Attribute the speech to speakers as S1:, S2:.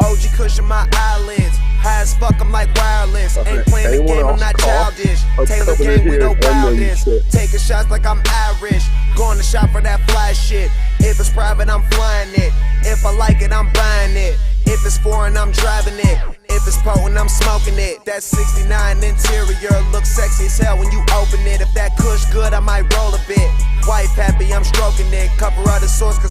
S1: OG cushion my eyelids. High as fuck, I'm like wireless. Ain't playing the game, I'm not childish. Taylor game, we the wildest. Taking shots like I'm Irish. Going to shop for that fly shit. If it's private, I'm flying it. If I like it, I'm buying it. If it's foreign, I'm driving it. If it's potent, I'm smoking it. That 69 interior looks sexy as hell when you open it. If that kush good, I might roll a bit. Wife happy, I'm stroking it. Cover of the sauce.